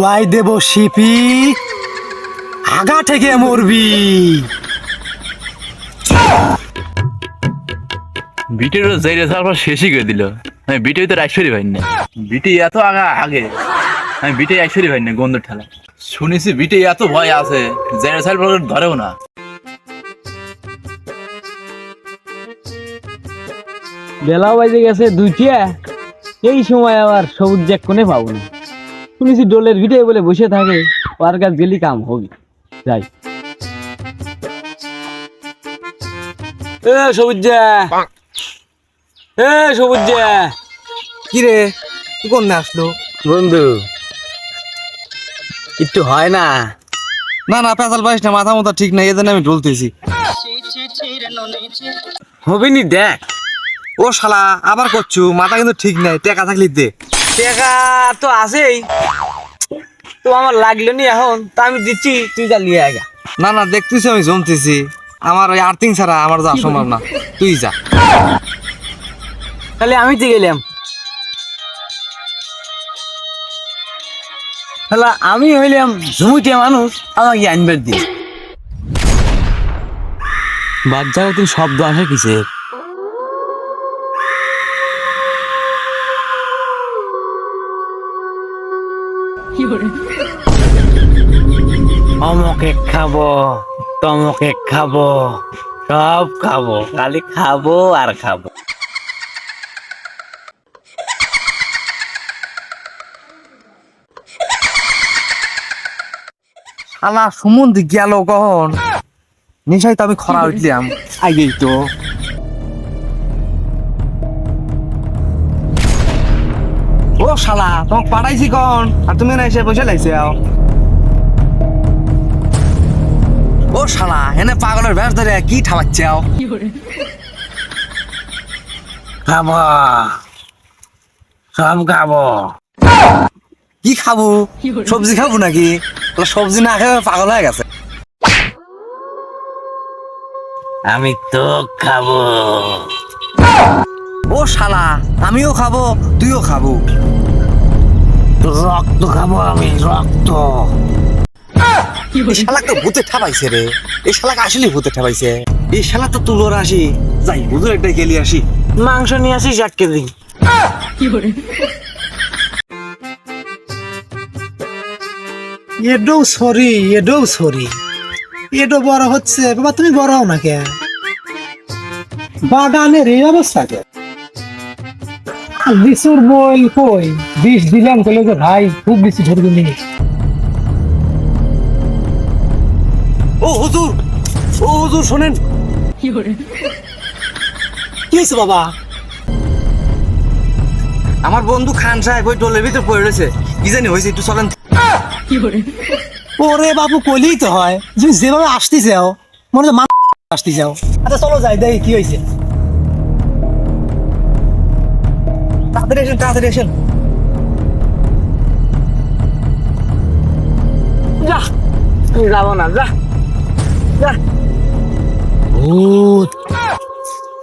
লাই দেব Sheppey, আগা থেকে মরবি। বিটেরও যাই রে তারপর শেষই করে দিল। আমি বিটে তো রাইশ্বরী ভাই না, বিটে এত আগে আমি বিটে রাইশ্বরী ভাই না গন্ধ ঠেলা। শুনেছি বিটে এত ভয় আছে যাই সাইড ধরেও না। বেলা বাজে গেছে দুইটা, এই সময় আবার সবুজ জ্যাক কোনে পাবো না। শুনেছি ডোলের ভিটে বলে বসে থাকে, ওর কাজ গেলি কাম হবে। যাই। সবুজ সবুজ কি রে, কি করতে আসলো? বন্ধু একটু হয় না? না না, পেঁচাল পাইস না, মাথা মতো ঠিক নাই, এজন্য আমি ঢুলতেছি। হবে নি দেখ। ও শালা আবার করছু, মাথা কিন্তু ঠিক নাই, টেকা থাকলি দে। টাকা তো আছেই, তো আমার লাগলো নি এখন, তা আমি দিচ্ছি, তুই যা লিয়ে আগে। না না, দেখতেছি আমি জমতেছি, আমার ওই আর্থিং ছাড়া আমার যাওয়া সম্ভব না, তুই যা। তাহলে আমি তো গেলাম। তাহলে আমি হইলাম ঝুমুটিয়া মানুষ, আমাকে আনবার দিন। বাচ্চারা তুই শব্দ আসে কিসের? অমকে খাবো, তমকে খাবো, সব খাবো, খালি খাবো আর খাবো। শালা সুমন্দি গেল কখন? নিশাই তো আমি খরা উঠলাম, আগেই তো। ও শালা, তোমাকে পাঠাইছি কখন আর তুমি না এসে বসে লাইছে? ও শালা, এনে পাগলের ভ্যাস ধরে কি ঠামাচ্ছে? খাবো, সব খাবো। কি খাবো? সবজি খাবো নাকি? সবজি না খেয়ে পাগল হয়ে গেছে। আমি তো খাবো। ও শালা, আমিও খাবো তুইও খাবো। রক্ত খাবো আমি, রক্ত। এই শালা তো ভূতে ঠাপাইছে রে, এই শালাকে আসলে ভূতে ঠাপাইছে। এই শালা তো তুলোর আসি, যাই হুজুর একটা গেলি আসি। মাংস নিয়ে আসিস 1 কেজি। এডো সরি, এডো বড় হচ্ছে বাবা, তুমি বড় হও না কে? বাগানের এই অবস্থা কে? লিচুর বই কই? বিষ দিলাম, কইলো যে ভাই খুব লিচু ধরবি নি। ও হুজুর, ও হুজুর শোনেন। কি হয়েছে বাবা? আমার বন্ধু খান সাহেব ওই টোলের ভিতরে পড়ে রয়েছে, কি জানি হয়েছে, একটু চলেন। ওরে বাবু, কইলেই তো হয়, তুমি যেভাবে আসতে যাও মনে হচ্ছে আসতে যাও। আচ্ছা চলো যাই, দেখি কি হয়েছে। তাড়াতাড়ি আসেন, তাড়াতাড়ি আসেন। যা, তুই যাবো না, যা যা। ভূত,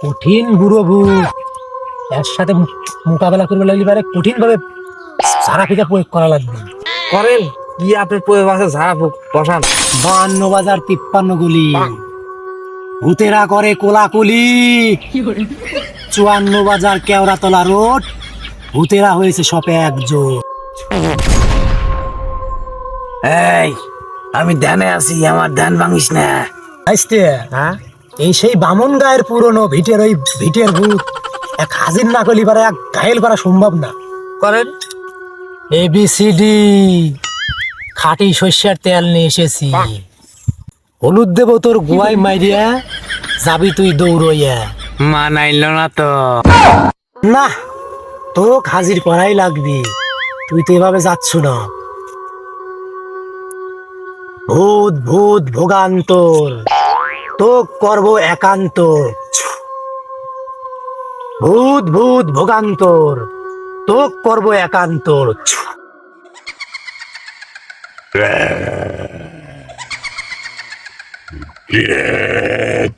কঠিন বুড়ো ভূত, এর সাথে মোকাবেলা করবে লাগলে পারে কঠিন ভাবে সারা ফিকা প্রয়োগ করা লাগবে। করেন কি আপনার প্রয়োগ আছে, ঝাড়া ফুক বসান। 52 বাজার 53 গুলি, ভূতেরা করে কোলাকুলি। 54 বাজার কেওড়াতলা রোড, ভূতেরা হয়েছে সপে একজোট। এই, আমি ধ্যানে আছি, আমার ধ্যান ভাঙিস না। আইস্তে, হ্যাঁ, এই সেই বামন গায়ের পুরনো ভিটের ওই ভিটের ভূত এক হাজির না করলে পারে এক ঘায়েল করা সম্ভব না। করেন। ABCD, খাঁটি সর্ষের তেল নিয়ে এসেছি, হলুদ দেব তোর গুয়াই মাইরিয়া, যাবি তুই দৌড়ইয়া। মানাইল না তো। না, তোকে হাজির করাই লাগবি, তুই তো এভাবে যাচ্ছ না। ভূত ভূত ভোগান্তর, তোক করবো একান্ত। ভূত ভূত ভোগান্তর, তোক করবো একান্তর।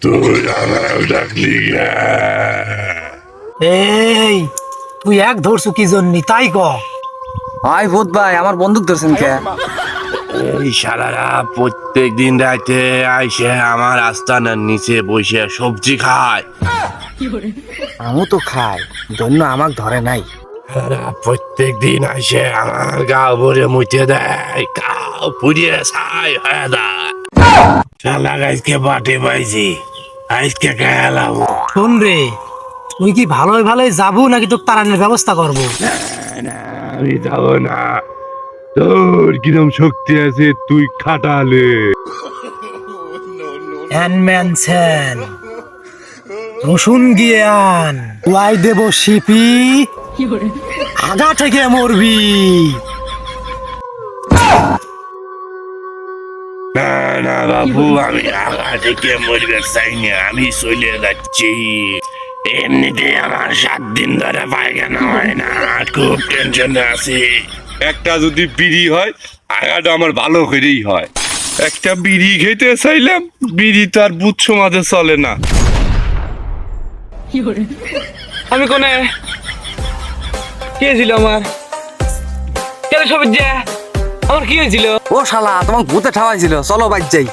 তুই আমার ডাকলি এই, তুই এক ধরছু কি জন্য তাই ক? হাই ভূত ভাই, আমার বন্দুক ধরছেন কে? এই শালারা প্রত্যেক দিন রাতে আইসে আমার আস্তানার নিচে বসে সবজি খায়। আমু তো খাই, ধন্য আমাক ধরে নাই। শালারা প্রত্যেক দিন আইসে আমার গাও ভরে মুইতে দেয়, গাও পুড়িয়ে ছাই হয়ে দেয়। শালা আজকে বাটে পাইছি, আজকে খেলাম। শোন রে, তুই কি ভালোই ভালোই যাবো নাকি তোর তাড়ানোর ব্যবস্থা করবো? আমি যাবো না, তোর কিরম শক্তি আছে তুই খাটালে। হ্যানম্যান স্যান, রসুন গিয়ে আন, ওয়াই দেব শিপি, আগা থেকে মরবি। না না বাবু, আমি আগা থেকে মরবে চাই না, আমি চলে যাচ্ছি। এমনিতে আমার 7 দিন ধরে পায়খানা হয় না, খুব টেনশনে আছি। একটা যদি বিড়ি হয়, আগাটা আমার ভালো করেই হয়। একটা বিড়ি খেতে চাইলাম, বিড়ি তো আর বুথ সমাজে চলে না। আমি কোনে কি হয়েছিল আমার? কেন সবুজ আমার কি হয়েছিল? ও শালা, তোমাকে ভূতে ঠাপাইছিল, চলো বাইর যাই।